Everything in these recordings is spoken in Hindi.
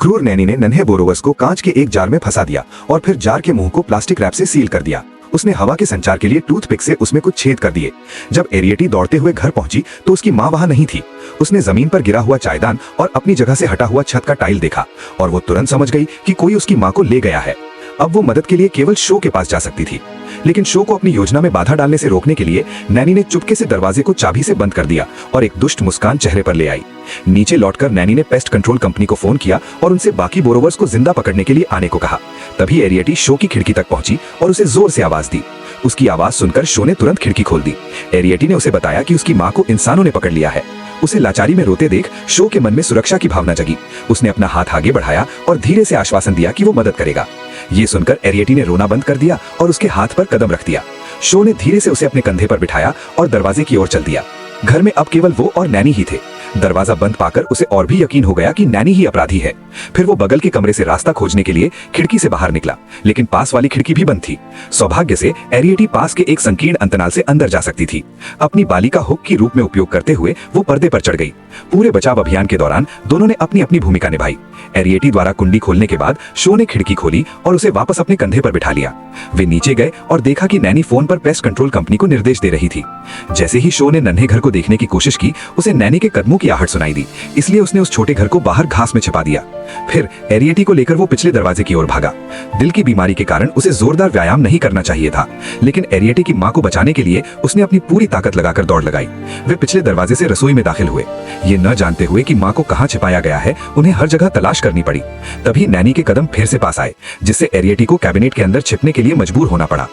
क्रूर नैनी ने नन्हे बोरोवर्स को कांच के एक जार में फंसा दिया और फिर जार के मुंह को प्लास्टिक रैप से सील कर दिया। उसने हवा के संचार के लिए टूथपिक से उसमें कुछ छेद कर दिए। जब एरियटी दौड़ते हुए घर पहुंची तो उसकी माँ वहां नहीं थी। उसने जमीन पर गिरा हुआ चायदान और अपनी जगह से हटा हुआ छत का टाइल देखा और वो तुरंत समझ गई कि कोई उसकी माँ को ले गया है। अब वो मदद के लिए केवल शो के पास जा सकती थी, लेकिन शो को अपनी योजना में बाधा डालने से रोकने के लिए नैनी ने चुपके से दरवाजे को चाबी से बंद कर दिया और एक दुष्ट मुस्कान चेहरे पर ले आई। नीचे लौटकर नैनी ने पेस्ट कंट्रोल कंपनी को फोन किया और उनसे बाकी बोरोवर्स को जिंदा पकड़ने के लिए आने को कहा। तभी एरियटी शो की खिड़की तक पहुंची और उसे जोर से आवाज दी। उसकी आवाज सुनकर शो ने तुरंत खिड़की खोल दी। एरियटी ने उसे बताया कि उसकी माँ को इंसानों ने पकड़ लिया है। उसे लाचारी में रोते देख शो के मन में सुरक्षा की भावना जगी। उसने अपना हाथ आगे बढ़ाया और धीरे से आश्वासन दिया कि वो मदद करेगा। ये सुनकर एरियटी ने रोना बंद कर दिया और उसके हाथ पर कदम रख दिया। शो ने धीरे से उसे अपने कंधे पर बिठाया और दरवाजे की ओर चल दिया। घर में अब केवल वो और नैनी ही थे। दरवाजा बंद पाकर उसे और भी यकीन हो गया कि नैनी ही अपराधी है। फिर वो बगल के कमरे से रास्ता खोजने के लिए खिड़की से बाहर निकला, लेकिन पास वाली खिड़की भी बंद थी। सौभाग्य से एरियटी पास के एक संकीर्ण अंतनाल से अंदर जा सकती थी। अपनी बालिका हुक की रूप में उपयोग करते हुए वो पर्दे पर चढ़ गई। पूरे बचाव अभियान के दौरान दोनों ने अपनी अपनी भूमिका निभाई। एरियटी द्वारा कुंडी खोलने के बाद शो ने खिड़की खोली और उसे वापस अपने कंधे पर बिठा लिया। वे नीचे गए और देखा कि नैनी फोन पर पेस्ट कंट्रोल कंपनी को निर्देश दे रही थी। जैसे ही शो ने नन्हे घर को देखने की कोशिश की, उसे नैनी के कदमों की आहट सुनाई दी, इसलिए उसने उस छोटे घर को बाहर घास में छिपा दिया। फिर एरियटी को लेकर वो पिछले दरवाजे की ओर भागा। दिल की बीमारी के कारण उसे जोरदार व्यायाम नहीं करना चाहिए था, लेकिन एरियटी की मां को बचाने के लिए उसने अपनी पूरी ताकत लगाकर दौड़ लगाई। वे पिछले दरवाजे से रसोई में दाखिल हुए। ये न जानते हुए कि मां को कहां छिपाया गया है, उन्हें हर जगह तलाश करनी पड़ी। तभी नैनी के कदम फिर से पास आए, जिससे एरियटी को कैबिनेट के अंदर छिपने के लिए मजबूर होना पड़ा।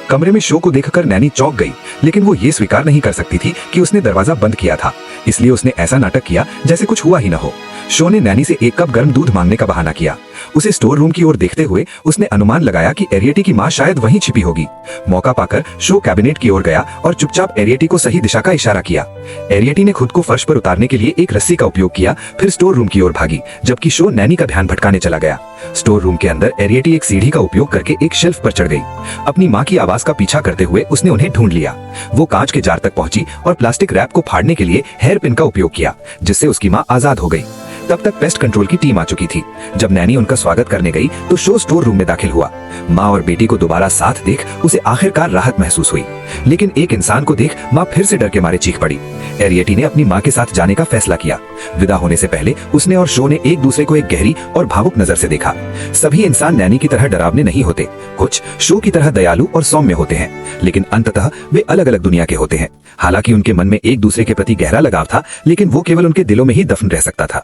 कमरे में शो को देखकर नैनी चौंक गई, लेकिन वो ये स्वीकार नहीं कर सकती थी कि उसने दरवाजा बंद किया था, इसलिए उसने ऐसा नाटक किया जैसे कुछ हुआ ही न हो। शो ने नैनी से 1 कप गर्म दूध मांगने का बहाना किया। उसे स्टोर रूम की ओर देखते हुए उसने अनुमान लगाया कि एरियटी की मां शायद वहीं छिपी होगी। मौका पाकर शो कैबिनेट की ओर गया और चुपचाप एरियटी को सही दिशा का इशारा किया। एरियटी ने खुद को फर्श पर उतारने के लिए एक रस्सी का उपयोग किया, फिर स्टोर रूम की ओर भागी, जबकि शो नैनी का ध्यान भटकाने चला गया। स्टोर रूम के अंदर एरियटी एक सीढ़ी का उपयोग करके एक शेल्फ पर चढ़ गई। अपनी मां की आवाज का पीछा करते हुए उसने उन्हें ढूंढ लिया। वो कांच के जार तक पहुंची और प्लास्टिक रैप को फाड़ने के लिए हेयर पिन का उपयोग किया, जिससे उसकी मां आजाद हो गई। तब तक पेस्ट कंट्रोल की टीम आ चुकी थी। जब नैनी उनका स्वागत करने गई तो शो स्टोर रूम में दाखिल हुआ। माँ और बेटी को दोबारा साथ देख उसे आखिरकार राहत महसूस हुई, लेकिन एक इंसान को देख माँ फिर से डर के मारे चीख पड़ी। एरियटी ने अपनी माँ के साथ जाने का फैसला किया। विदा होने से पहले उसने और शो ने एक दूसरे को एक गहरी और भावुक नजर से देखा। सभी इंसान नैनी की तरह डरावने नहीं होते, कुछ शो की तरह दयालु और सौम्य होते हैं, लेकिन अंततः वे अलग अलग दुनिया के होते हैं। हालांकि उनके मन में एक दूसरे के प्रति गहरा लगाव था, लेकिन वो केवल उनके दिलों में ही दफन रह सकता था।